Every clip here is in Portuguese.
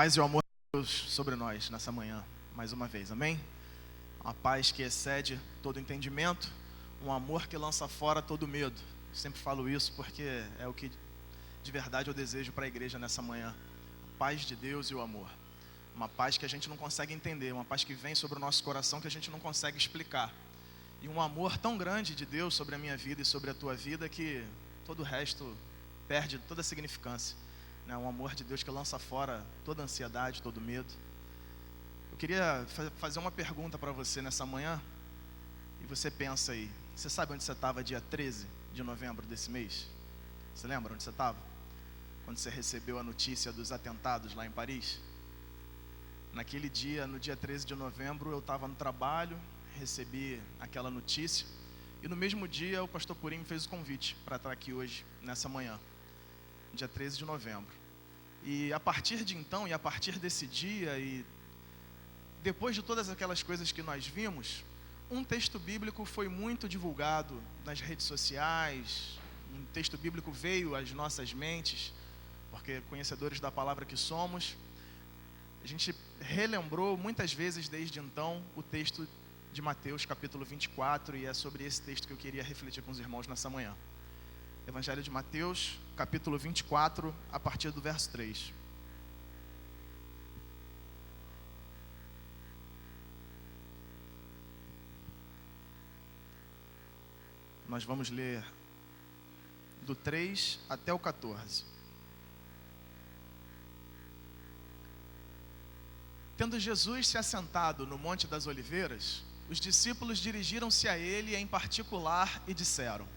paz e o amor de Deus sobre nós nessa manhã, mais uma vez, amém? Uma paz que excede todo entendimento, um amor que lança fora todo medo. Eu sempre falo isso porque é o que de verdade eu desejo para a igreja nessa manhã. A paz de Deus e o amor. Uma paz que a gente não consegue entender, uma paz que vem sobre o nosso coração que a gente não consegue explicar. E um amor tão grande de Deus sobre a minha vida e sobre a tua vida que todo o resto perde toda a significância. Um amor de Deus que lança fora toda a ansiedade, todo o medo. Eu queria fazer uma pergunta para você nessa manhã. E você pensa aí, você sabe onde você estava dia 13 de novembro desse mês? Você lembra onde você estava? Quando você recebeu a notícia dos atentados lá em Paris? Naquele dia, no dia 13 de novembro, eu estava no trabalho, recebi aquela notícia. E no mesmo dia, o pastor Purim me fez o convite para estar aqui hoje, nessa manhã, dia 13 de novembro. E a partir de então, e a partir desse dia, e depois de todas aquelas coisas que nós vimos, um texto bíblico foi muito divulgado nas redes sociais. Um texto bíblico veio às nossas mentes, porque conhecedores da palavra que somos, a gente relembrou muitas vezes desde então o texto de Mateus capítulo 24, e é sobre esse texto que eu queria refletir com os irmãos nessa manhã. Evangelho de Mateus, capítulo 24, a partir do verso 3. Nós vamos ler do 3 até o 14. Tendo Jesus se assentado no Monte das Oliveiras, os discípulos dirigiram-se a ele em particular e disseram: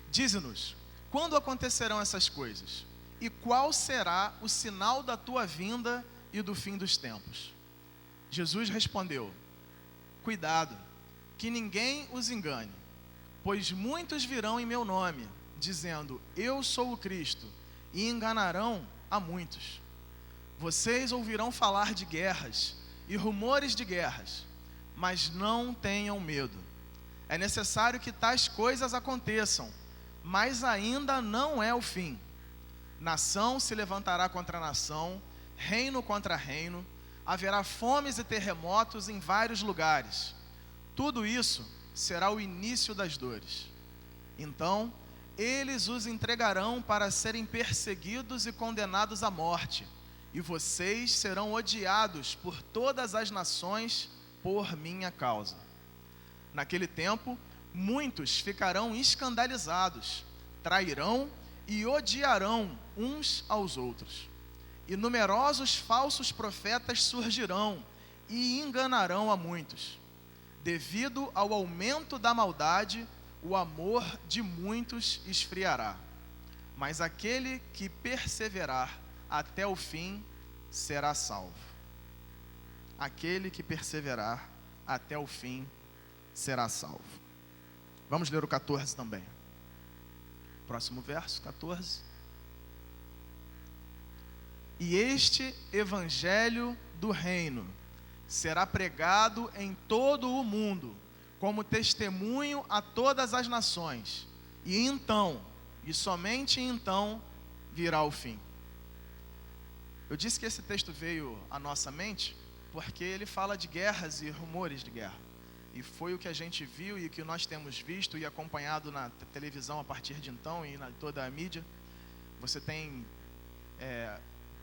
Dize-nos, quando acontecerão essas coisas? E qual será o sinal da tua vinda e do fim dos tempos? Jesus respondeu: Cuidado, que ninguém os engane, pois muitos virão em meu nome, dizendo, eu sou o Cristo, e enganarão a muitos. Vocês ouvirão falar de guerras e rumores de guerras, mas não tenham medo. É necessário que tais coisas aconteçam, mas ainda não é o fim. Nação se levantará contra nação, reino contra reino, haverá fomes e terremotos em vários lugares. Tudo isso será o início das dores. Então, eles os entregarão para serem perseguidos e condenados à morte, e vocês serão odiados por todas as nações por minha causa. Naquele tempo, muitos ficarão escandalizados, trairão e odiarão uns aos outros. E numerosos falsos profetas surgirão e enganarão a muitos. Devido ao aumento da maldade, o amor de muitos esfriará. Mas aquele que perseverar até o fim será salvo. Aquele que perseverar até o fim será salvo. Vamos ler o 14 também. Próximo verso, 14. E este evangelho do reino será pregado em todo o mundo, como testemunho a todas as nações. E então, e somente então, virá o fim. Eu disse que esse texto veio à nossa mente porque ele fala de guerras e rumores de guerra. E foi o que a gente viu e que nós temos visto e acompanhado na televisão a partir de então e na toda a mídia. Você tem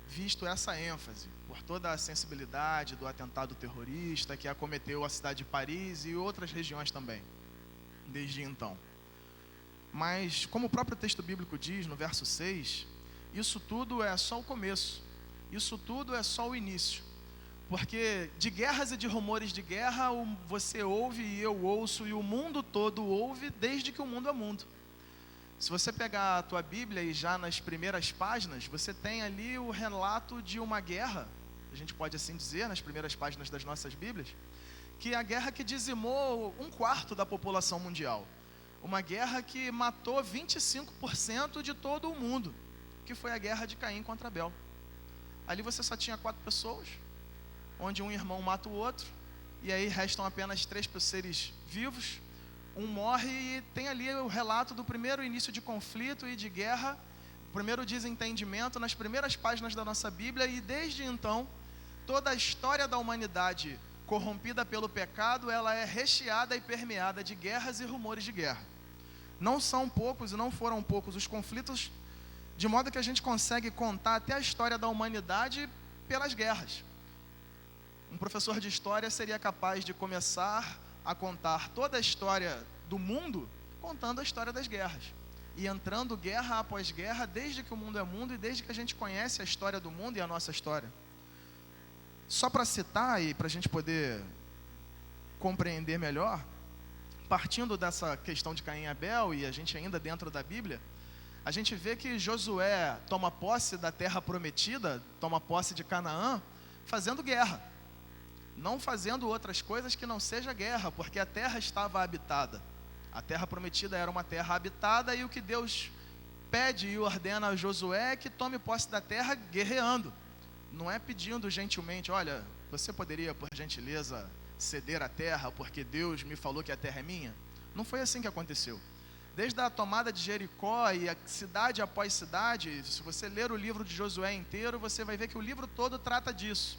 visto essa ênfase por toda a sensibilidade do atentado terrorista que acometeu a cidade de Paris e outras regiões também, desde então. Mas, como o próprio texto bíblico diz no verso 6, isso tudo é só o começo, isso tudo é só o início. Porque de guerras e de rumores de guerra você ouve e eu ouço e o mundo todo ouve desde que o mundo é mundo. Se você pegar a tua Bíblia e já nas primeiras páginas, você tem ali o relato de uma guerra, a gente pode assim dizer, nas primeiras páginas das nossas Bíblias, que é a guerra que dizimou 1/4 da população mundial. Uma guerra que matou 25% de todo o mundo, que foi a guerra de Caim contra Abel. Ali você só tinha 4 pessoas, onde um irmão mata o outro, e aí restam apenas 3 seres vivos. Um morre e tem ali o relato do primeiro início de conflito e de guerra o primeiro desentendimento nas primeiras páginas da nossa Bíblia, e desde então, toda a história da humanidade corrompida pelo pecado, ela é recheada e permeada de guerras e rumores de guerra. Não são poucos e não foram poucos os conflitos, de modo que a gente consegue contar até a história da humanidade pelas guerras. Um professor de história seria capaz de começar a contar toda a história do mundo contando a história das guerras, e entrando guerra após guerra, desde que o mundo é mundo e desde que a gente conhece a história do mundo e a nossa história. Só para citar e para a gente poder compreender melhor, partindo dessa questão de Caim e Abel, e a gente ainda dentro da Bíblia, a gente vê que Josué toma posse da terra prometida, toma posse de Canaã, fazendo guerra, não fazendo outras coisas que não seja guerra, porque a terra estava habitada. A terra prometida era uma terra habitada, e o que Deus pede e ordena a Josué é que tome posse da terra guerreando. Não é pedindo gentilmente, olha, você poderia, por gentileza, ceder a terra, porque Deus me falou que a terra é minha? Não foi assim que aconteceu. Desde a tomada de Jericó e a cidade após cidade, se você ler o livro de Josué inteiro, você vai ver que o livro todo trata disso.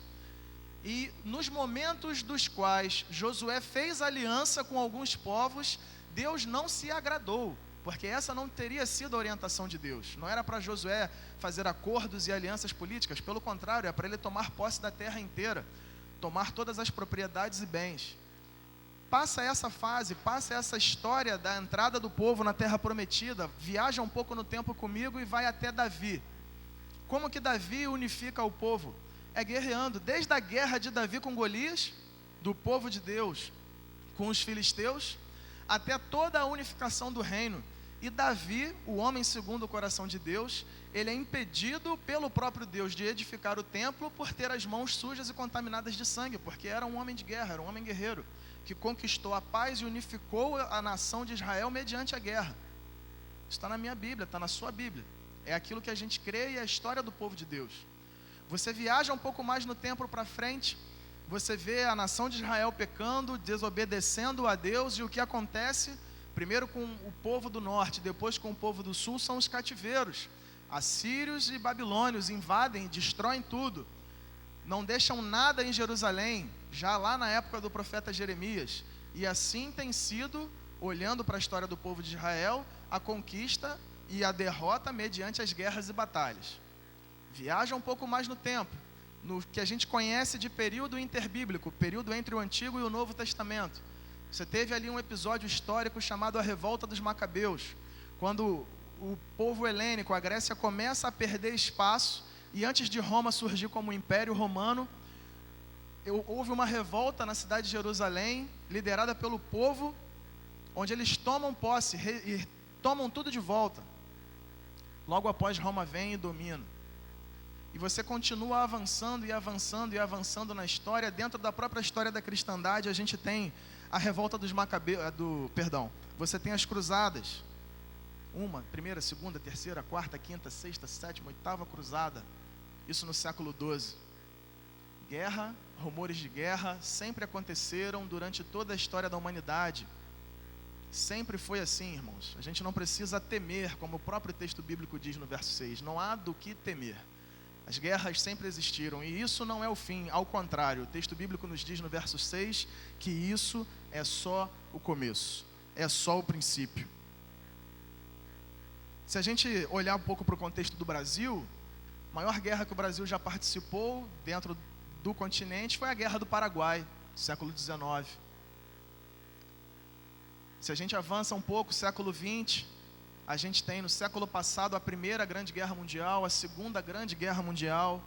E nos momentos dos quais Josué fez aliança com alguns povos, Deus não se agradou, porque essa não teria sido a orientação de Deus. Não era para Josué fazer acordos e alianças políticas, pelo contrário, é para ele tomar posse da terra inteira, tomar todas as propriedades e bens. Passa essa fase, passa essa história da entrada do povo na terra prometida, viaja um pouco no tempo comigo e vai até Davi. Como que Davi unifica o povo? É guerreando, desde a guerra de Davi com Golias, do povo de Deus com os filisteus, até toda a unificação do reino. E Davi, o homem segundo o coração de Deus, ele é impedido pelo próprio Deus de edificar o templo por ter as mãos sujas e contaminadas de sangue, porque era um homem de guerra, era um homem guerreiro, que conquistou a paz e unificou a nação de Israel mediante a guerra. Isso está na minha Bíblia, está na sua Bíblia. É aquilo que a gente crê e é a história do povo de Deus. Você viaja um pouco mais no tempo para frente, você vê a nação de Israel pecando, desobedecendo a Deus, e o que acontece? Primeiro com o povo do norte, depois com o povo do sul, são os cativeiros. Assírios e babilônios invadem, destroem tudo, não deixam nada em Jerusalém, já lá na época do profeta Jeremias. E assim tem sido, olhando para a história do povo de Israel, a conquista e a derrota mediante as guerras e batalhas. Viaja um pouco mais no tempo, no que a gente conhece de período interbíblico, período entre o Antigo e o Novo Testamento. Você teve ali um episódio histórico chamado a Revolta dos Macabeus, quando o povo helênico, a Grécia, começa a perder espaço, e antes de Roma surgir como Império Romano, houve uma revolta na cidade de Jerusalém, liderada pelo povo, onde eles tomam posse e tomam tudo de volta. Logo após, Roma vem e domina. E você continua avançando e avançando e avançando na história. Dentro da própria história da cristandade, a gente tem a revolta dos Macabeus, você tem as cruzadas. Uma, primeira, segunda, terceira, quarta, quinta, sexta, sétima, oitava cruzada. Isso no século XII. Guerra, rumores de guerra sempre aconteceram durante toda a história da humanidade. Sempre foi assim, irmãos. A gente não precisa temer, como o próprio texto bíblico diz no verso 6. Não há do que temer. As guerras sempre existiram, e isso não é o fim, ao contrário, o texto bíblico nos diz no verso 6 que isso é só o começo, é só o princípio. Se a gente olhar um pouco para o contexto do Brasil, a maior guerra que o Brasil já participou dentro do continente foi a Guerra do Paraguai, século XIX. Se a gente avança um pouco, século XX, a gente tem no século passado a Primeira Grande Guerra Mundial, a Segunda Grande Guerra Mundial.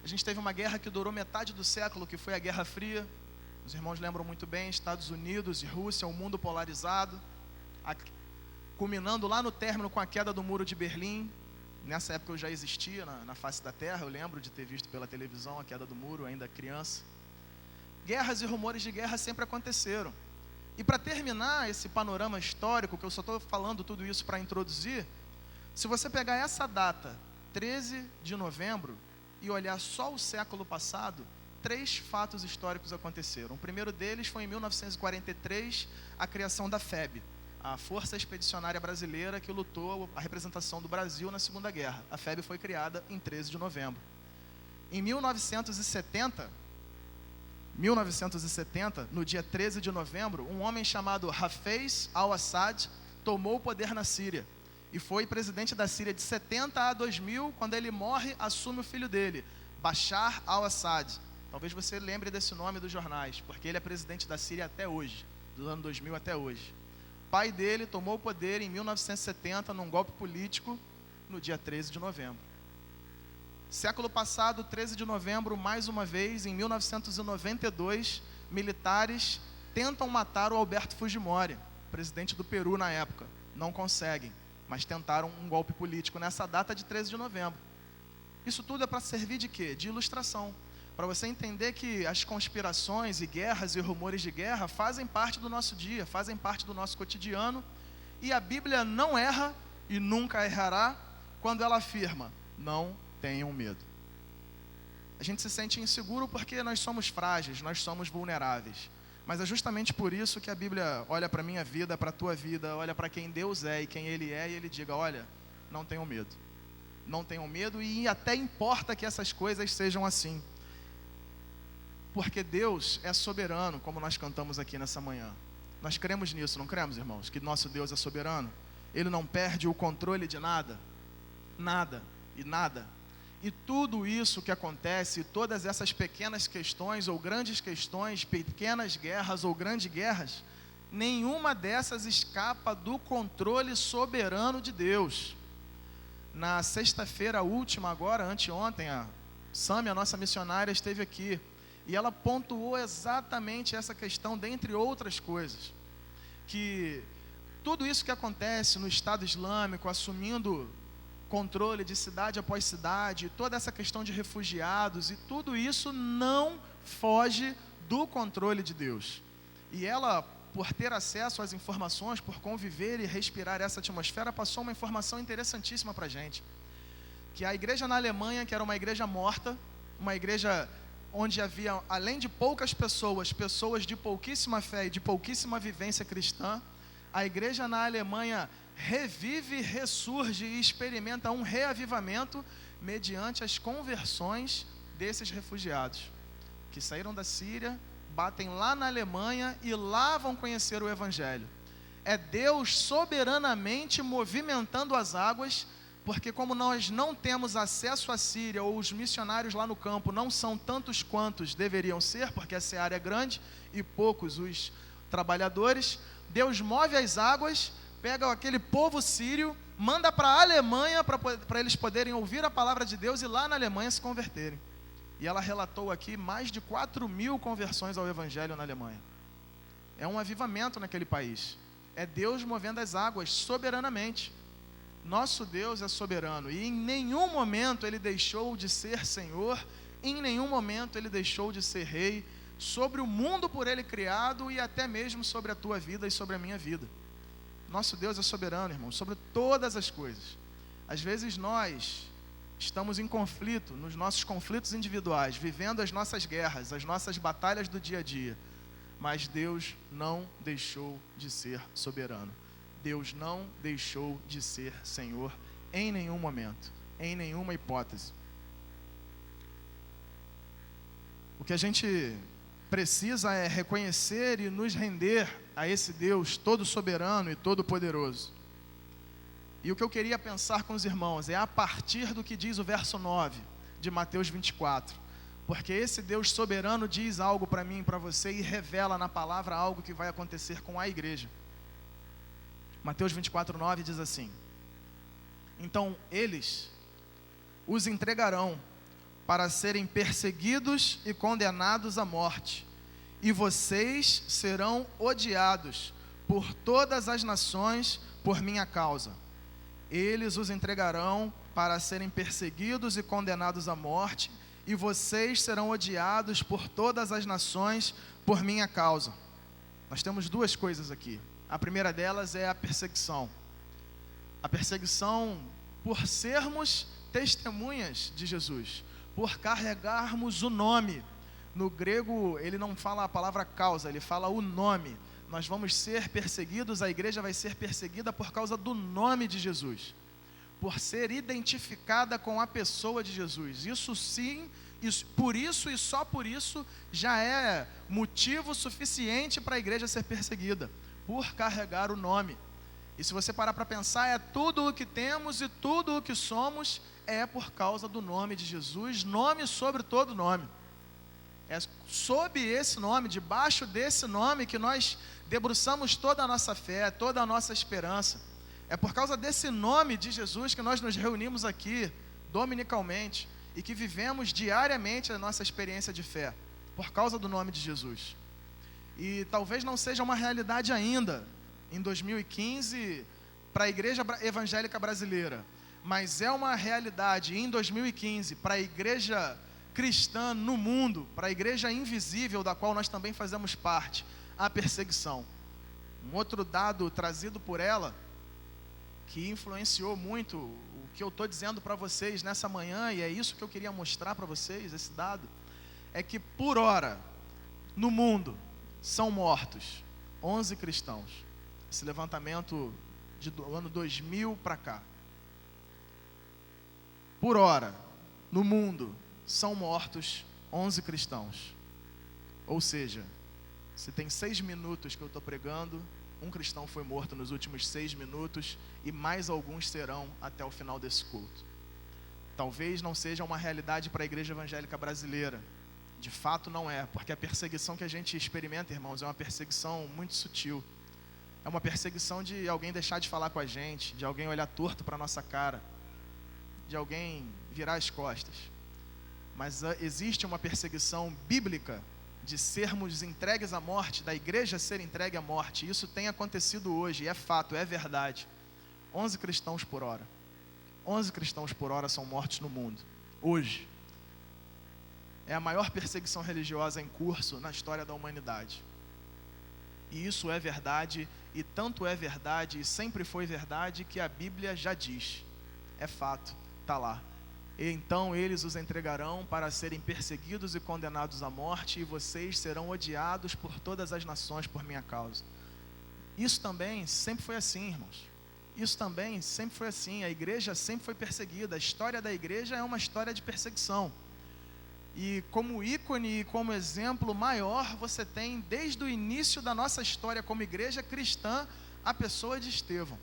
A gente teve uma guerra que durou metade do século, que foi a Guerra Fria. Os irmãos lembram muito bem, Estados Unidos e Rússia, um mundo polarizado, culminando lá no término com a queda do Muro de Berlim. Nessa época eu já existia na face da terra, eu lembro de ter visto pela televisão a queda do muro, ainda criança. Guerras e rumores de guerra sempre aconteceram. E para terminar esse panorama histórico, que eu só estou falando tudo isso para introduzir, se você pegar essa data, 13 de novembro, e olhar só o século passado, 3 fatos históricos aconteceram. O primeiro deles foi em 1943, a criação da FEB, a Força Expedicionária Brasileira que lutou a representação do Brasil na Segunda Guerra. A FEB foi criada em 13 de novembro. Em 1970, no dia 13 de novembro, um homem chamado Hafez al-Assad tomou o poder na Síria e foi presidente da Síria de 70 a 2000. Quando ele morre, assume o filho dele, Bashar al-Assad. Talvez você lembre desse nome dos jornais, porque ele é presidente da Síria até hoje, do ano 2000 até hoje. O pai dele tomou o poder em 1970 num golpe político no dia 13 de novembro. Século passado, 13 de novembro, mais uma vez, em 1992, militares tentam matar o Alberto Fujimori, presidente do Peru na época. Não conseguem, mas tentaram um golpe político nessa data de 13 de novembro. Isso tudo é para servir de quê? De ilustração. Para você entender que as conspirações e guerras e rumores de guerra fazem parte do nosso dia, fazem parte do nosso cotidiano, e a Bíblia não erra e nunca errará quando ela afirma: não tenham medo. A gente se sente inseguro porque nós somos frágeis, nós somos vulneráveis. Mas é justamente por isso que a Bíblia olha para a minha vida, para a tua vida, olha para quem Deus é e quem Ele é, e Ele diga: olha, não tenham medo. Não tenham medo, e até importa que essas coisas sejam assim. Porque Deus é soberano, como nós cantamos aqui nessa manhã. Nós cremos nisso, não cremos, irmãos? Que nosso Deus é soberano. Ele não perde o controle de nada. Nada e nada. E tudo isso que acontece, todas essas pequenas questões ou grandes questões, pequenas guerras ou grandes guerras, nenhuma dessas escapa do controle soberano de Deus. Na sexta-feira última agora, anteontem, a Sami, a nossa missionária, esteve aqui. E ela pontuou exatamente essa questão, dentre outras coisas. Que tudo isso que acontece no Estado Islâmico, assumindo controle de cidade após cidade, toda essa questão de refugiados, e tudo isso não foge do controle de Deus. E ela, por ter acesso às informações, por conviver e respirar essa atmosfera, passou uma informação interessantíssima para a gente. Que a igreja na Alemanha, que era uma igreja morta, uma igreja onde havia, além de poucas pessoas, pessoas de pouquíssima fé e de pouquíssima vivência cristã, a igreja na Alemanha revive, ressurge e experimenta um reavivamento mediante as conversões desses refugiados, que saíram da Síria, batem lá na Alemanha e lá vão conhecer o Evangelho. É Deus soberanamente movimentando as águas, porque como nós não temos acesso à Síria, ou os missionários lá no campo não são tantos quantos deveriam ser, porque a seara é grande e poucos os trabalhadores, Deus move as águas, pega aquele povo sírio, manda para a Alemanha para eles poderem ouvir a palavra de Deus e lá na Alemanha se converterem. E ela relatou aqui mais de 4.000 conversões ao Evangelho na Alemanha. É um avivamento naquele país. É Deus movendo as águas soberanamente. Nosso Deus é soberano e em nenhum momento Ele deixou de ser Senhor, em nenhum momento Ele deixou de ser Rei sobre o mundo por Ele criado e até mesmo sobre a tua vida e sobre a minha vida. Nosso Deus é soberano, irmão, sobre todas as coisas. Às vezes nós estamos em conflito, nos nossos conflitos individuais, vivendo as nossas guerras, as nossas batalhas do dia a dia, mas Deus não deixou de ser soberano. Deus não deixou de ser Senhor em nenhum momento, em nenhuma hipótese. O que a gente precisa é reconhecer e nos render a esse Deus todo soberano e todo poderoso. E o que eu queria pensar com os irmãos é a partir do que diz o verso 9 de Mateus 24. Porque esse Deus soberano diz algo para mim e para você e revela na palavra algo que vai acontecer com a igreja. Mateus 24, 9 diz assim: então eles os entregarão para serem perseguidos e condenados à morte, e vocês serão odiados por todas as nações por minha causa. Eles os entregarão para serem perseguidos e condenados à morte, e vocês serão odiados por todas as nações por minha causa. Nós temos duas coisas aqui. A primeira delas é a perseguição. A perseguição por sermos testemunhas de Jesus, por carregarmos o nome. No grego, ele não fala a palavra causa, ele fala o nome. nós vamos ser perseguidos, a igreja vai ser perseguida por causa do nome de Jesus, por ser identificada com a pessoa de Jesus. Isso sim, por isso e só por isso já é motivo suficiente para a igreja ser perseguida, por carregar o nome. E se você parar para pensar, é tudo o que temos e tudo o que somos é por causa do nome de Jesus, nome sobre todo nome. É sob esse nome, debaixo desse nome, que nós debruçamos toda a nossa fé, toda a nossa esperança. É por causa desse nome de Jesus que nós nos reunimos aqui, dominicalmente, e que vivemos diariamente a nossa experiência de fé, por causa do nome de Jesus. E talvez não seja uma realidade ainda, em 2015, para a igreja evangélica brasileira, mas é uma realidade em 2015 para a igreja cristã no mundo, para a igreja invisível da qual nós também fazemos parte, a perseguição. Um outro dado trazido por ela, que influenciou muito o que eu estou dizendo para vocês nessa manhã, e é isso que eu queria mostrar para vocês, esse dado, é que por hora, no mundo, são mortos 11 cristãos. Esse levantamento do ano 2000 para cá. Por hora, no mundo, são mortos 11 cristãos. Ou seja, se tem 6 minutos que eu estou pregando, um cristão foi morto nos últimos 6 minutos e mais alguns serão até o final desse culto. Talvez não seja uma realidade para a igreja evangélica brasileira. De fato não é, porque a perseguição que a gente experimenta, irmãos, é uma perseguição muito sutil. É uma perseguição de alguém deixar de falar com a gente, de alguém olhar torto para a nossa cara, de alguém virar as costas. Mas existe uma perseguição bíblica de sermos entregues à morte, da igreja ser entregue à morte. Isso tem acontecido hoje, é fato, é verdade. 11 cristãos por hora. 11 cristãos por hora são mortos no mundo, hoje. É a maior perseguição religiosa em curso na história da humanidade. E isso é verdade, e tanto é verdade, e sempre foi verdade, que a Bíblia já diz. É fato, está lá. E então eles os entregarão para serem perseguidos e condenados à morte, e vocês serão odiados por todas as nações por minha causa. Isso também sempre foi assim, irmãos. Isso também sempre foi assim. A igreja sempre foi perseguida. A história da igreja é uma história de perseguição. E como ícone e como exemplo maior, você tem desde o início da nossa história como igreja cristã, a pessoa de Estevão.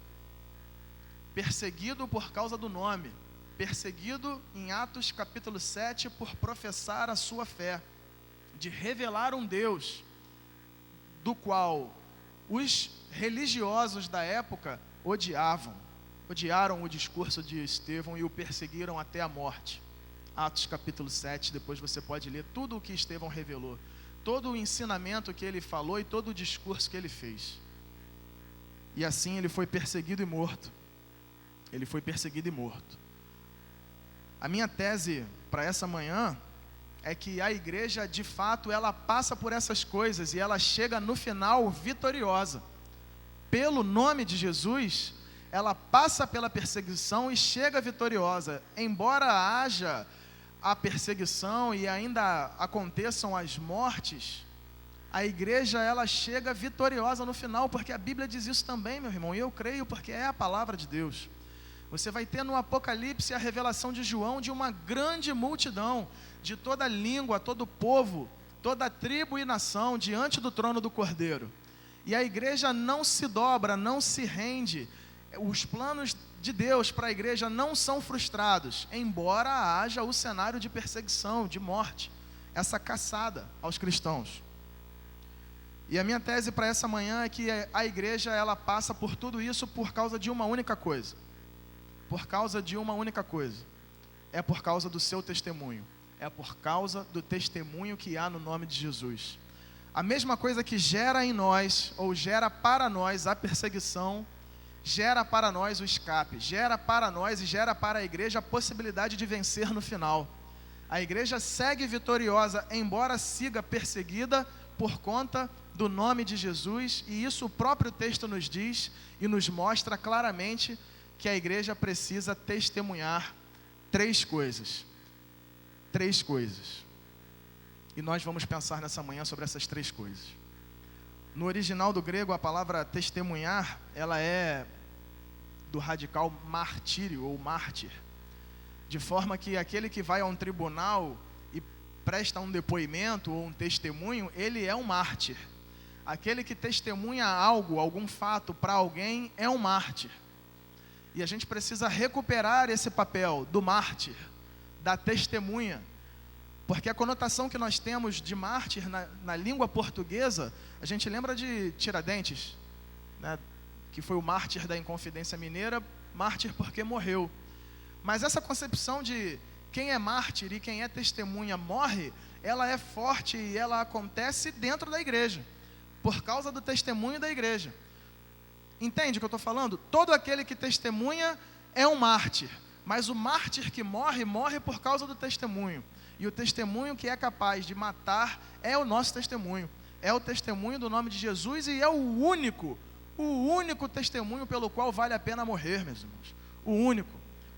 Perseguido por causa do nome. Perseguido em Atos capítulo 7 por professar a sua fé, de revelar um Deus, do qual os religiosos da época odiaram o discurso de Estevão e o perseguiram até a morte. Atos capítulo 7, depois você pode ler tudo o que Estevão revelou, todo o ensinamento que ele falou e todo o discurso que ele fez. E assim ele foi perseguido e morto. Ele foi perseguido e morto. A minha tese para essa manhã é que a igreja, de fato, ela passa por essas coisas e ela chega no final vitoriosa. Pelo nome de Jesus, ela passa pela perseguição e chega vitoriosa. Embora haja a perseguição e ainda aconteçam as mortes, a igreja, ela chega vitoriosa no final, porque a Bíblia diz isso também, meu irmão, e eu creio porque é a palavra de Deus. Você vai ter no Apocalipse a revelação de João de uma grande multidão, de toda língua, todo povo, toda tribo e nação, diante do trono do Cordeiro. E a igreja não se dobra, não se rende. Os planos de Deus para a igreja não são frustrados, embora haja o cenário de perseguição, de morte, essa caçada aos cristãos. E a minha tese para essa manhã é que a igreja, ela passa por tudo isso por causa de uma única coisa. Por causa de uma única coisa. É por causa do seu testemunho. É por causa do testemunho que há no nome de Jesus. A mesma coisa que gera em nós, ou gera para nós a perseguição, gera para nós o escape, gera para nós e gera para a igreja a possibilidade de vencer no final. A igreja segue vitoriosa, embora siga perseguida por conta do nome de Jesus, e isso o próprio texto nos diz e nos mostra claramente que a igreja precisa testemunhar 3 coisas. 3 coisas. E nós vamos pensar nessa manhã sobre essas 3 coisas. No original do grego, a palavra testemunhar, ela é do radical martírio ou mártir, de forma que aquele que vai a um tribunal e presta um depoimento ou um testemunho, ele é um mártir. Aquele que testemunha algo, algum fato para alguém, é um mártir. E a gente precisa recuperar esse papel do mártir, da testemunha, porque a conotação que nós temos de mártir na língua portuguesa, a gente lembra de Tiradentes, né, que foi o mártir da Inconfidência Mineira, mártir porque morreu. Mas essa concepção de quem é mártir e quem é testemunha morre, ela é forte e ela acontece dentro da igreja, por causa do testemunho da igreja. Entende o que eu estou falando? Todo aquele que testemunha é um mártir, mas o mártir que morre, morre por causa do testemunho. E o testemunho que é capaz de matar é o nosso testemunho. É o testemunho do nome de Jesus e é o único testemunho pelo qual vale a pena morrer, meus irmãos.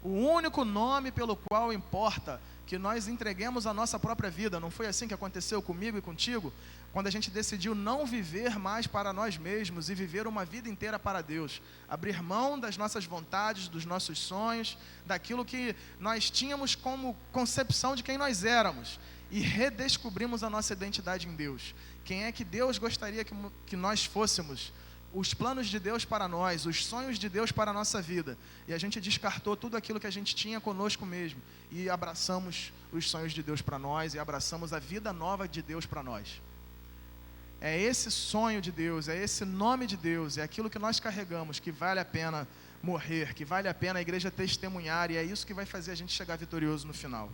O único nome pelo qual importa que nós entreguemos a nossa própria vida. Não foi assim que aconteceu comigo e contigo? Quando a gente decidiu não viver mais para nós mesmos e viver uma vida inteira para Deus. Abrir mão das nossas vontades, dos nossos sonhos, daquilo que nós tínhamos como concepção de quem nós éramos. E redescobrimos a nossa identidade em Deus. Quem é que Deus gostaria que nós fôssemos? Os planos de Deus para nós, os sonhos de Deus para a nossa vida. E a gente descartou tudo aquilo que a gente tinha conosco mesmo. E abraçamos os sonhos de Deus para nós e abraçamos a vida nova de Deus para nós. É esse sonho de Deus, é esse nome de Deus, é aquilo que nós carregamos, que vale a pena morrer, que vale a pena a igreja testemunhar, e é isso que vai fazer a gente chegar vitorioso no final.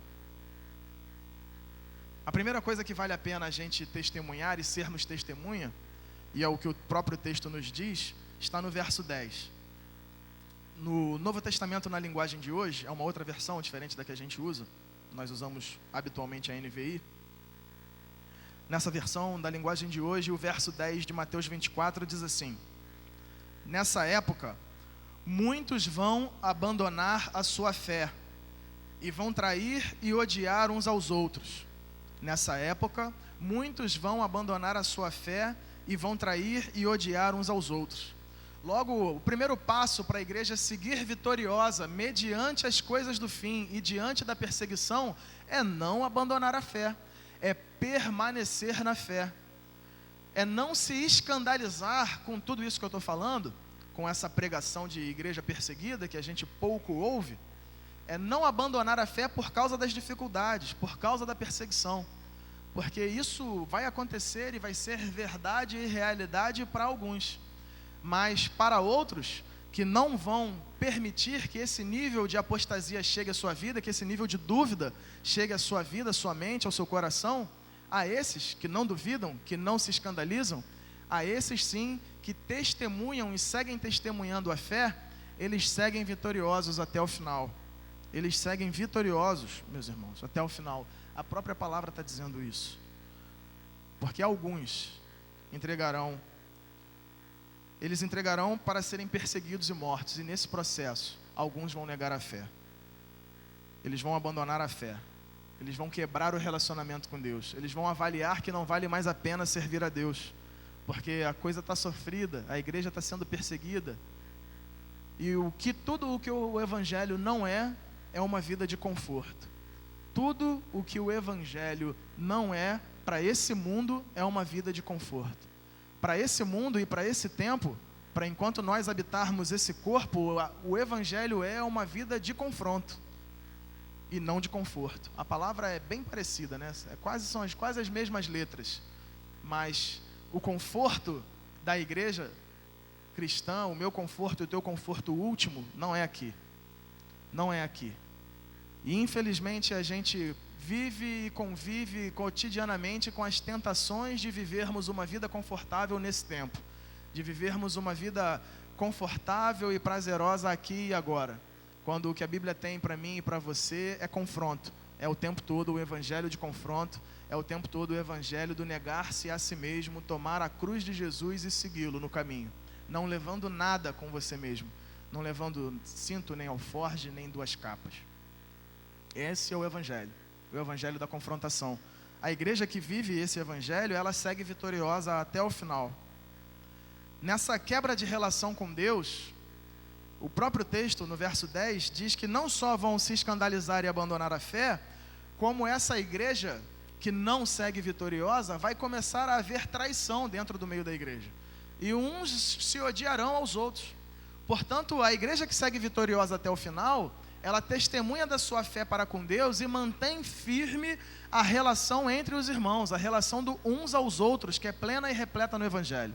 A primeira coisa que vale a pena a gente testemunhar e sermos testemunha, e é o que o próprio texto nos diz, está no verso 10. No Novo Testamento, na linguagem de hoje, é uma outra versão diferente da que a gente usa, nós usamos habitualmente a NVI. Nessa versão da linguagem de hoje, o verso 10 de Mateus 24 diz assim: nessa época, muitos vão abandonar a sua fé, e vão trair e odiar uns aos outros. Nessa época, muitos vão abandonar a sua fé, e vão trair e odiar uns aos outros. Logo, o primeiro passo para a igreja seguir vitoriosa mediante as coisas do fim e diante da perseguição é não abandonar a fé, é permanecer na fé, é não se escandalizar com tudo isso que eu estou falando, com essa pregação de igreja perseguida que a gente pouco ouve, é não abandonar a fé por causa das dificuldades, por causa da perseguição. Porque isso vai acontecer e vai ser verdade e realidade para alguns. Mas para outros que não vão permitir que esse nível de apostasia chegue à sua vida, que esse nível de dúvida chegue à sua vida, à sua mente, ao seu coração, a esses que não duvidam, que não se escandalizam, a esses sim que testemunham e seguem testemunhando a fé, eles seguem vitoriosos até o final. Eles seguem vitoriosos, meus irmãos, até o final. A própria palavra está dizendo isso. Porque alguns eles entregarão para serem perseguidos e mortos. E nesse processo, alguns vão negar a fé. Eles vão abandonar a fé. Eles vão quebrar o relacionamento com Deus. Eles vão avaliar que não vale mais a pena servir a Deus. Porque a coisa está sofrida, a igreja está sendo perseguida. E tudo o que o Evangelho não é uma vida de conforto. Tudo o que o Evangelho não é, para esse mundo, é uma vida de conforto. Para esse mundo e para esse tempo, para enquanto nós habitarmos esse corpo, o Evangelho é uma vida de confronto e não de conforto. A palavra é bem parecida, né? São quase as mesmas letras, mas o conforto da igreja cristã, o meu conforto e o teu conforto último, não é aqui. Não é aqui. E infelizmente a gente vive e convive cotidianamente com as tentações de vivermos uma vida confortável nesse tempo, de vivermos uma vida confortável e prazerosa aqui e agora, quando o que a Bíblia tem para mim e para você é confronto, é o tempo todo o evangelho de confronto, é o tempo todo o evangelho do negar-se a si mesmo, tomar a cruz de Jesus e segui-lo no caminho, não levando nada com você mesmo, não levando cinto, nem alforge, nem duas capas. Esse é o evangelho da confrontação. A igreja que vive esse evangelho, ela segue vitoriosa até o final. nessa quebra de relação com Deus, o próprio texto, no verso 10, diz que não só vão se escandalizar e abandonar a fé, como essa igreja que não segue vitoriosa, vai começar a haver traição dentro do meio da igreja. E uns se odiarão aos outros. Portanto, a igreja que segue vitoriosa até o final, ela testemunha da sua fé para com Deus e mantém firme a relação entre os irmãos, a relação do uns aos outros, que é plena e repleta no Evangelho.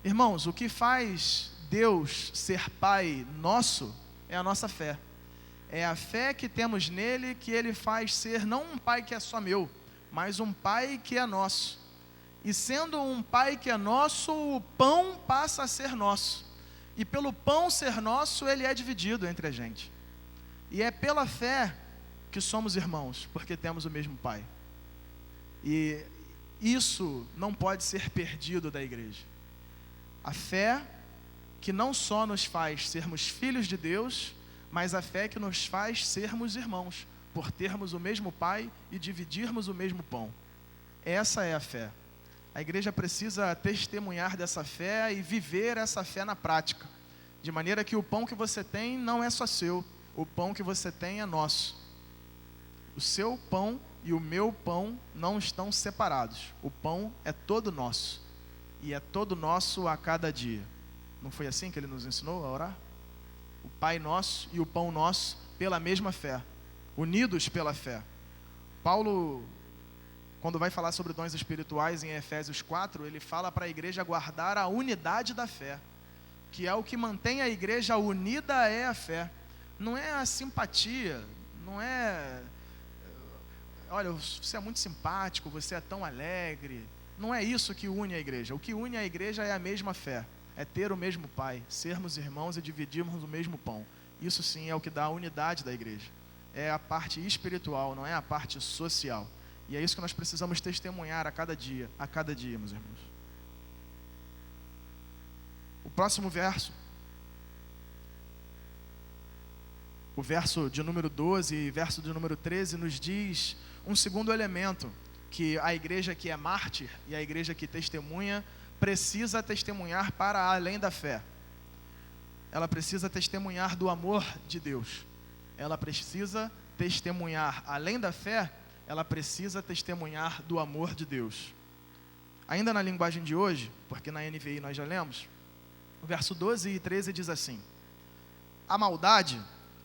Irmãos, o que faz Deus ser Pai nosso é a nossa fé. É a fé que temos nele que ele faz ser não um Pai que é só meu, mas um Pai que é nosso. E sendo um Pai que é nosso, o pão passa a ser nosso. E pelo pão ser nosso, ele é dividido entre a gente. E é pela fé que somos irmãos, porque temos o mesmo Pai. E isso não pode ser perdido da igreja. A fé que não só nos faz sermos filhos de Deus, mas a fé que nos faz sermos irmãos, por termos o mesmo Pai e dividirmos o mesmo pão. Essa é a fé. A igreja precisa testemunhar dessa fé e viver essa fé na prática, de maneira que o pão que você tem não é só seu, o pão que você tem é nosso. O seu pão e o meu pão não estão separados, o pão é todo nosso, e é todo nosso a cada dia. Não foi assim que ele nos ensinou a orar? O Pai nosso e o pão nosso pela mesma fé, unidos pela fé. Paulo, quando vai falar sobre dons espirituais em Efésios 4, ele fala para a igreja guardar a unidade da fé, que é o que mantém a igreja unida é a fé. Não é a simpatia, não é, olha, você é muito simpático, você é tão alegre. Não é isso que une a igreja. O que une a igreja é a mesma fé, é ter o mesmo Pai, sermos irmãos e dividirmos o mesmo pão. Isso sim é o que dá a unidade da igreja. É a parte espiritual, não é a parte social. E é isso que nós precisamos testemunhar a cada dia, meus irmãos. O próximo verso, o verso de número 12 e verso de número 13, nos diz um segundo elemento, que a igreja que é mártir e a igreja que testemunha, precisa testemunhar para além da fé. Ela precisa testemunhar do amor de Deus. Ela precisa testemunhar, além da fé, ela precisa testemunhar do amor de Deus. Ainda na linguagem de hoje, porque na NVI nós já lemos, o verso 12 e 13 diz assim: a maldade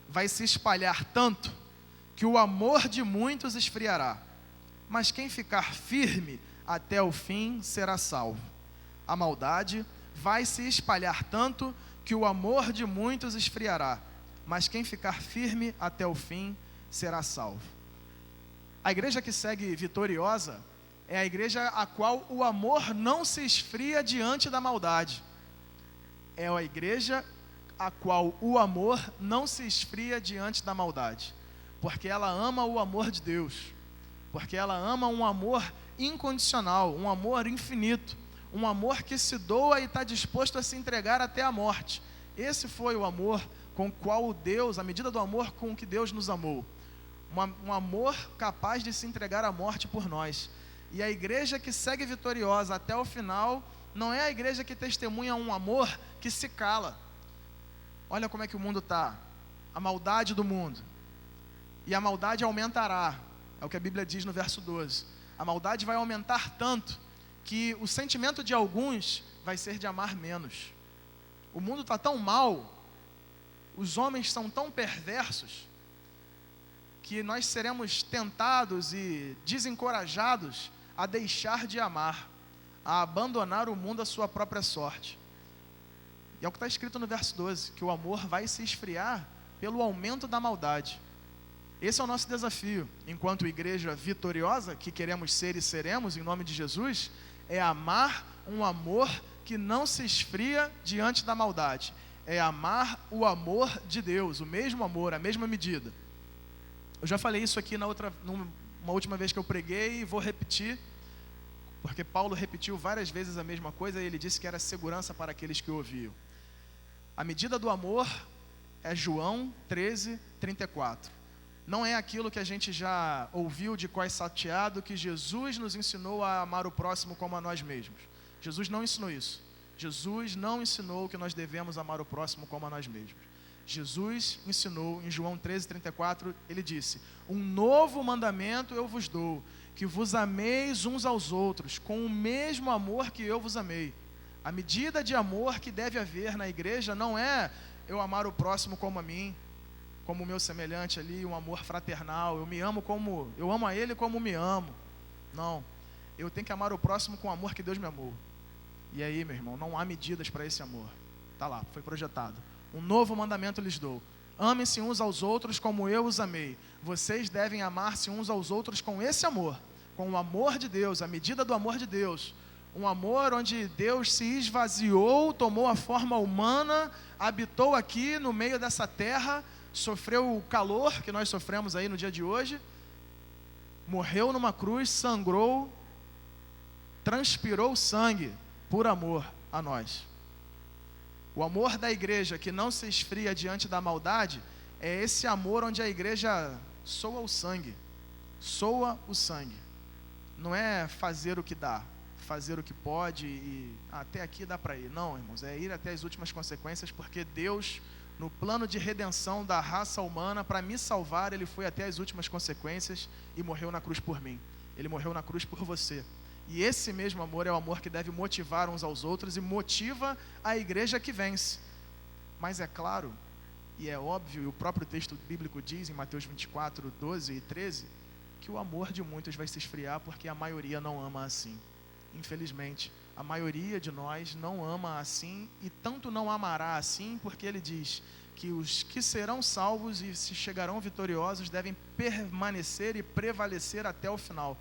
vai se espalhar tanto que o amor de muitos esfriará, mas quem ficar firme até o fim será salvo. A maldade vai se espalhar tanto que o amor de muitos esfriará, mas quem ficar firme até o fim será salvo. A igreja que segue vitoriosa é a igreja a qual o amor não se esfria diante da maldade. É a igreja a qual o amor não se esfria diante da maldade, porque ela ama o amor de Deus, porque ela ama um amor incondicional, um amor infinito, um amor que se doa e está disposto a se entregar até a morte. Esse foi o amor com o qual Deus, a medida do amor com que Deus nos amou, um amor capaz de se entregar à morte por nós. E a igreja que segue vitoriosa até o final, não é a igreja que testemunha um amor que se cala. Olha como é que o mundo está, a maldade do mundo, e a maldade aumentará, é o que a Bíblia diz no verso 12, a maldade vai aumentar tanto, que o sentimento de alguns vai ser de amar menos. O mundo está tão mal, os homens são tão perversos, que nós seremos tentados e desencorajados a deixar de amar, a abandonar o mundo à sua própria sorte. E é o que está escrito no verso 12, que o amor vai se esfriar pelo aumento da maldade. Esse é o nosso desafio, enquanto igreja vitoriosa, que queremos ser e seremos, em nome de Jesus, é amar um amor que não se esfria diante da maldade. É amar o amor de Deus, o mesmo amor, a mesma medida. Eu já falei isso aqui numa última vez que eu preguei e vou repetir, porque Paulo repetiu várias vezes a mesma coisa e ele disse que era segurança para aqueles que o ouviam. A medida do amor é João 13, 34. Não é aquilo que a gente já ouviu de cós salteado, que Jesus nos ensinou a amar o próximo como a nós mesmos. Jesus não ensinou isso. Jesus não ensinou que nós devemos amar o próximo como a nós mesmos. Jesus ensinou, em João 13:34, ele disse: um novo mandamento eu vos dou, que vos ameis uns aos outros, com o mesmo amor que eu vos amei. A medida de amor que deve haver na igreja não é eu amar o próximo como a mim, como o meu semelhante ali, um amor fraternal, eu amo a ele como me amo. Não, eu tenho que amar o próximo com o amor que Deus me amou. E aí, meu irmão, não há medidas para esse amor. Está lá, foi projetado. Um novo mandamento lhes dou: amem-se uns aos outros como eu os amei. Vocês devem amar-se uns aos outros com esse amor, com o amor de Deus, a medida do amor de Deus. Um amor onde Deus se esvaziou, tomou a forma humana, habitou aqui no meio dessa terra, sofreu o calor que nós sofremos aí no dia de hoje, morreu numa cruz, sangrou, transpirou sangue por amor a nós. O amor da igreja que não se esfria diante da maldade é esse amor onde a igreja soa o sangue. Soa o sangue. Não é fazer o que dá, fazer o que pode e até aqui dá para ir. Não, irmãos, é ir até as últimas consequências, porque Deus, no plano de redenção da raça humana, para me salvar, Ele foi até as últimas consequências e morreu na cruz por mim. Ele morreu na cruz por você. E esse mesmo amor é o amor que deve motivar uns aos outros e motiva a igreja que vence. Mas é claro, e é óbvio, e o próprio texto bíblico diz em Mateus 24, 12 e 13, que o amor de muitos vai se esfriar porque a maioria não ama assim. Infelizmente, a maioria de nós não ama assim e tanto não amará assim porque ele diz que os que serão salvos e se chegarão vitoriosos devem permanecer e prevalecer até o final.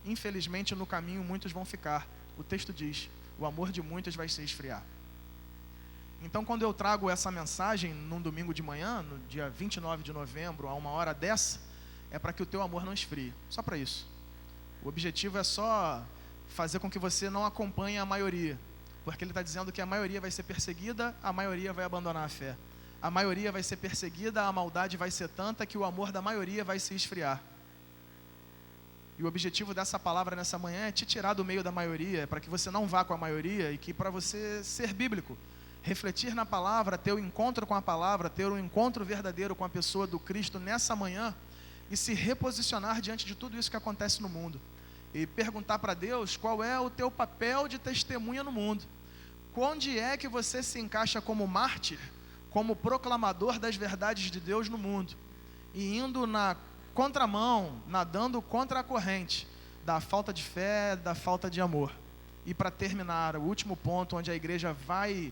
Infelizmente, no caminho, muitos vão ficar. O texto diz: o amor de muitos vai se esfriar. Então, quando eu trago essa mensagem num domingo de manhã, no dia 29 de novembro, a uma hora dessa, é para que o teu amor não esfrie. Só para isso. O objetivo é só fazer com que você não acompanhe a maioria. Porque ele está dizendo que a maioria vai ser perseguida, a maioria vai abandonar a fé. A maioria vai ser perseguida, a maldade vai ser tanta que o amor da maioria vai se esfriar. E o objetivo dessa palavra nessa manhã é te tirar do meio da maioria, para que você não vá com a maioria e que para você ser bíblico, refletir na palavra, ter um encontro com a palavra, ter um encontro verdadeiro com a pessoa do Cristo nessa manhã e se reposicionar diante de tudo isso que acontece no mundo. E perguntar para Deus qual é o teu papel de testemunha no mundo. Onde é que você se encaixa como mártir, como proclamador das verdades de Deus no mundo, e indo na contramão, nadando contra a corrente da falta de fé, da falta de amor. E para terminar, o último ponto onde a igreja vai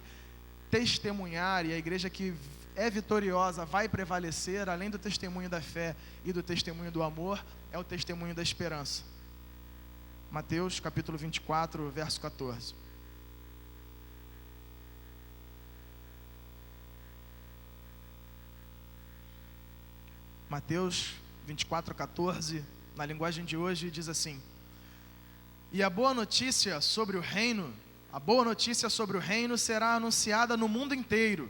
testemunhar e a igreja que é vitoriosa vai prevalecer, além do testemunho da fé e do testemunho do amor, é o testemunho da esperança. Mateus capítulo 24, verso 14. Mateus 24:14, na linguagem de hoje, diz assim: e a boa notícia sobre o reino será anunciada no mundo inteiro,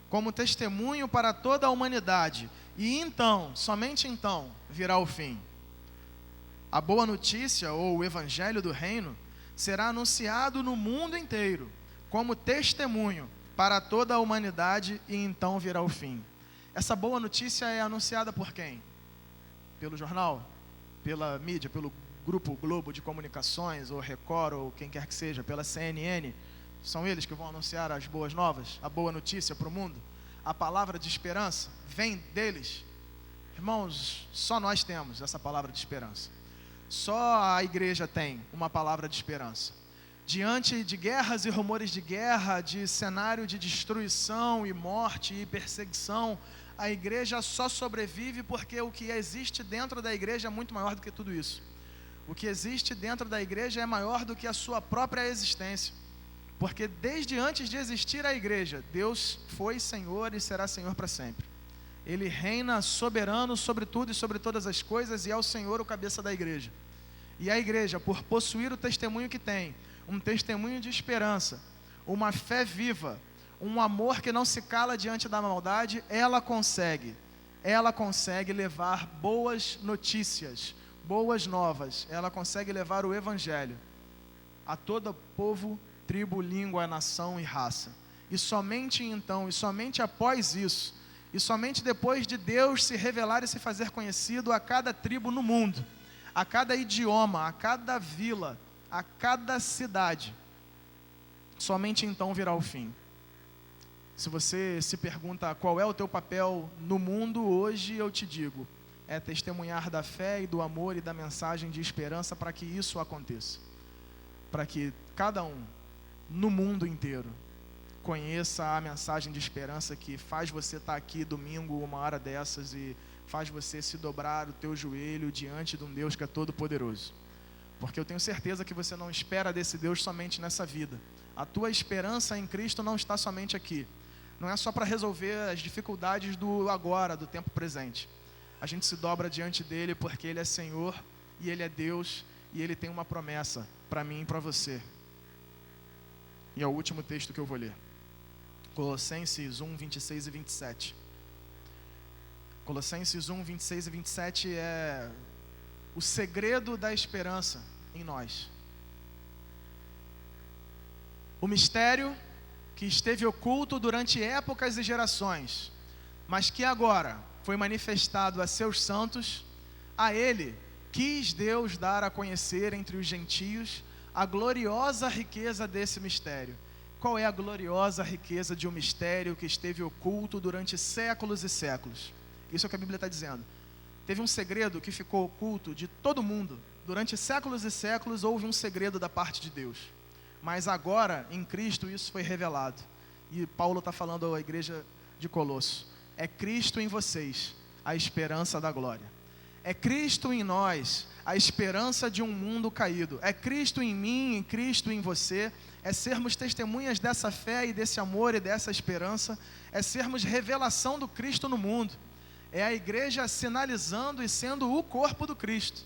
como testemunho para toda a humanidade, e então, somente então, virá o fim. A boa notícia, ou o evangelho do reino, será anunciado no mundo inteiro, como testemunho para toda a humanidade, e então virá o fim. Essa boa notícia é anunciada por quem? Pelo jornal? Pela mídia? Pelo Grupo Globo de Comunicações, ou Record, ou quem quer que seja, pela CNN? São eles que vão anunciar as boas novas, a boa notícia para o mundo? A palavra de esperança vem deles? Irmãos, só nós temos essa palavra de esperança. Só a igreja tem uma palavra de esperança. Diante de guerras e rumores de guerra, de cenário de destruição e morte e perseguição, a igreja só sobrevive porque o que existe dentro da igreja é muito maior do que tudo isso. O que existe dentro da igreja é maior do que a sua própria existência. Porque desde antes de existir a igreja, Deus foi Senhor e será Senhor para sempre. Ele reina soberano sobre tudo e sobre todas as coisas e é o Senhor o cabeça da igreja. E a igreja, por possuir o testemunho que tem, um testemunho de esperança, uma fé viva, um amor que não se cala diante da maldade, ela consegue levar boas notícias, boas novas, ela consegue levar o evangelho a todo povo tribo, língua, nação e raça. E somente então, e somente após isso, e somente depois de Deus se revelar e se fazer conhecido a cada tribo no mundo, a cada idioma, a cada vila, a cada cidade, somente então virá o fim. Se você se pergunta qual é o teu papel no mundo hoje, eu te digo, é testemunhar da fé e do amor e da mensagem de esperança para que isso aconteça. Para que cada um, no mundo inteiro, conheça a mensagem de esperança que faz você estar aqui domingo, uma hora dessas, e faz você se dobrar o teu joelho diante de um Deus que é todo poderoso. Porque eu tenho certeza que você não espera desse Deus somente nessa vida. A tua esperança em Cristo não está somente aqui. Não é só para resolver as dificuldades do agora, do tempo presente. A gente se dobra diante dele porque ele é Senhor e ele é Deus e ele tem uma promessa para mim e para você. E é o último texto que eu vou ler. Colossenses 1, 26 e 27. Colossenses 1, 26 e 27 é o segredo da esperança em nós. O mistério que esteve oculto durante épocas e gerações, mas que agora foi manifestado a seus santos, a ele quis Deus dar a conhecer entre os gentios a gloriosa riqueza desse mistério. Qual é a gloriosa riqueza de um mistério que esteve oculto durante séculos e séculos? Isso é o que a Bíblia está dizendo. Teve um segredo que ficou oculto de todo mundo. Durante séculos e séculos houve um segredo da parte de Deus. Mas agora, em Cristo, isso foi revelado. E Paulo está falando à igreja de Colosso. É Cristo em vocês, a esperança da glória. É Cristo em nós, a esperança de um mundo caído. É Cristo em mim, em Cristo em você. É sermos testemunhas dessa fé e desse amor e dessa esperança. É sermos revelação do Cristo no mundo. É a igreja sinalizando e sendo o corpo do Cristo.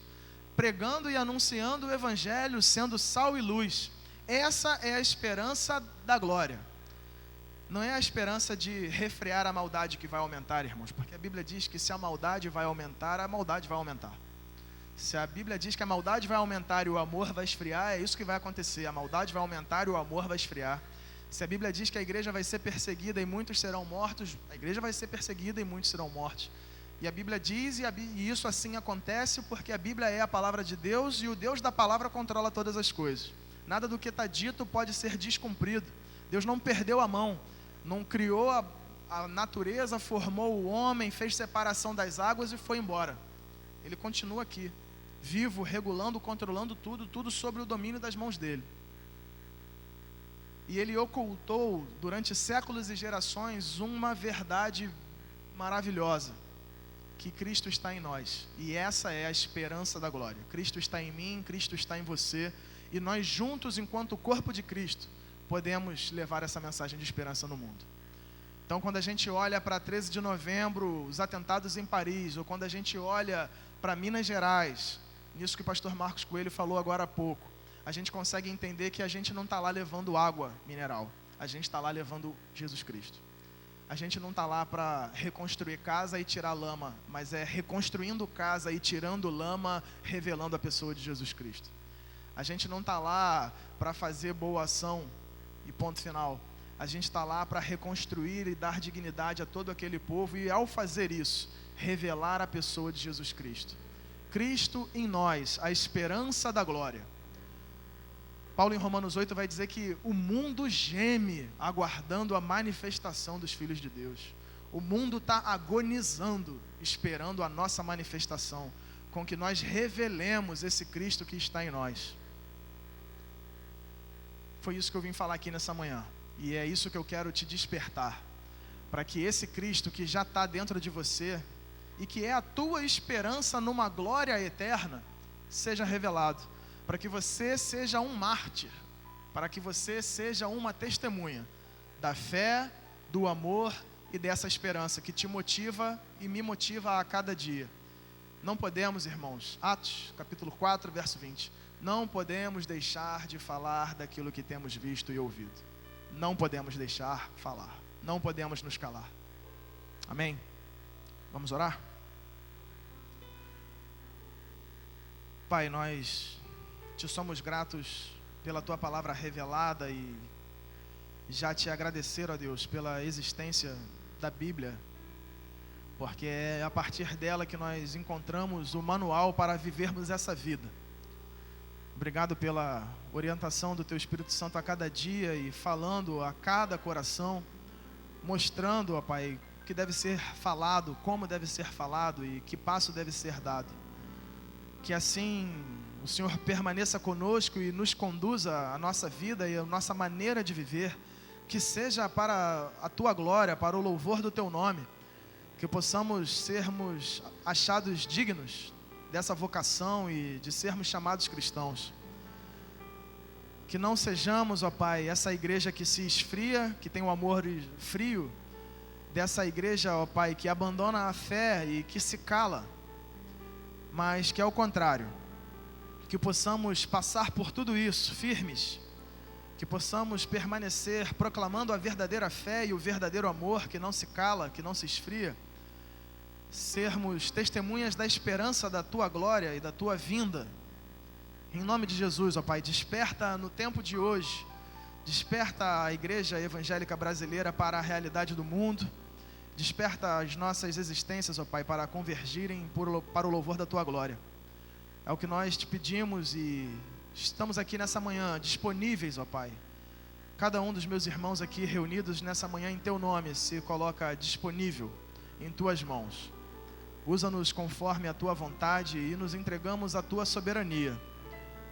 Pregando e anunciando o Evangelho, sendo sal e luz. Essa é a esperança da glória. Não é a esperança de refrear a maldade que vai aumentar, irmãos, porque a Bíblia diz que se a maldade vai aumentar, a maldade vai aumentar. Se a Bíblia diz que a maldade vai aumentar e o amor vai esfriar, é isso que vai acontecer. A maldade vai aumentar e o amor vai esfriar. Se a Bíblia diz que a igreja vai ser perseguida e muitos serão mortos, a igreja vai ser perseguida e muitos serão mortos. E a Bíblia diz, e isso assim acontece porque a Bíblia é a palavra de Deus e o Deus da palavra controla todas as coisas. Nada do que está dito pode ser descumprido. Deus não perdeu a mão, não criou a natureza, formou o homem, fez separação das águas e foi embora. Ele continua aqui, vivo, regulando, controlando tudo sob o domínio das mãos dele. E ele ocultou durante séculos e gerações uma verdade maravilhosa, que Cristo está em nós. E essa é a esperança da glória. Cristo está em mim, Cristo está em você. E nós juntos, enquanto corpo de Cristo, podemos levar essa mensagem de esperança no mundo. Então, quando a gente olha para 13 de novembro, os atentados em Paris, ou quando a gente olha para Minas Gerais, nisso que o pastor Marcos Coelho falou agora há pouco, a gente consegue entender que a gente não está lá levando água mineral, a gente está lá levando Jesus Cristo. A gente não está lá para reconstruir casa e tirar lama, mas é reconstruindo casa e tirando lama, revelando a pessoa de Jesus Cristo. A gente não está lá para fazer boa ação e ponto final. A gente está lá para reconstruir e dar dignidade a todo aquele povo e, ao fazer isso, revelar a pessoa de Jesus Cristo. Cristo em nós, a esperança da glória. Paulo em Romanos 8 vai dizer que o mundo geme aguardando a manifestação dos filhos de Deus. O mundo está agonizando, esperando a nossa manifestação, com que nós revelemos esse Cristo que está em nós. Foi isso que eu vim falar aqui nessa manhã. E é isso que eu quero te despertar. Para que esse Cristo que já está dentro de você e que é a tua esperança numa glória eterna, seja revelado. Para que você seja um mártir. Para que você seja uma testemunha da fé, do amor e dessa esperança que te motiva e me motiva a cada dia. Não podemos, irmãos, Atos capítulo 4, verso 20, não podemos deixar de falar daquilo que temos visto e ouvido. Não podemos deixar falar. Não podemos nos calar. Amém? Vamos orar? Pai, nós te somos gratos pela Tua palavra revelada e já te agradecer, ó Deus, pela existência da Bíblia, porque é a partir dela que nós encontramos o manual para vivermos essa vida. Obrigado pela orientação do Teu Espírito Santo a cada dia e falando a cada coração, mostrando, ó Pai, o que deve ser falado, como deve ser falado e que passo deve ser dado. Que assim o Senhor permaneça conosco e nos conduza a nossa vida e a nossa maneira de viver, que seja para a Tua glória, para o louvor do Teu nome, que possamos sermos achados dignos dessa vocação e de sermos chamados cristãos. Que não sejamos, ó Pai, essa igreja que se esfria, que tem o amor frio, dessa igreja, ó Pai, que abandona a fé e que se cala, mas que é o contrário, que possamos passar por tudo isso firmes, que possamos permanecer proclamando a verdadeira fé e o verdadeiro amor que não se cala, que não se esfria, sermos testemunhas da esperança da Tua glória e da Tua vinda. Em nome de Jesus, ó Pai, desperta no tempo de hoje, desperta a igreja evangélica brasileira para a realidade do mundo, desperta as nossas existências, ó Pai, para convergirem para o louvor da Tua glória. É o que nós te pedimos e estamos aqui nessa manhã disponíveis, ó Pai. Cada um dos meus irmãos aqui reunidos nessa manhã em Teu nome se coloca disponível em Tuas mãos. Usa-nos conforme a Tua vontade e nos entregamos à Tua soberania.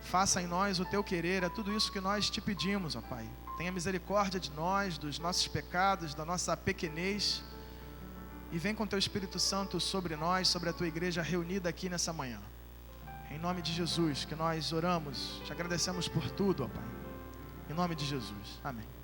Faça em nós o Teu querer, é tudo isso que nós te pedimos, ó Pai. Tenha misericórdia de nós, dos nossos pecados, da nossa pequenez. E vem com Teu Espírito Santo sobre nós, sobre a Tua igreja reunida aqui nessa manhã. Em nome de Jesus que nós oramos, te agradecemos por tudo, ó Pai. Em nome de Jesus, amém.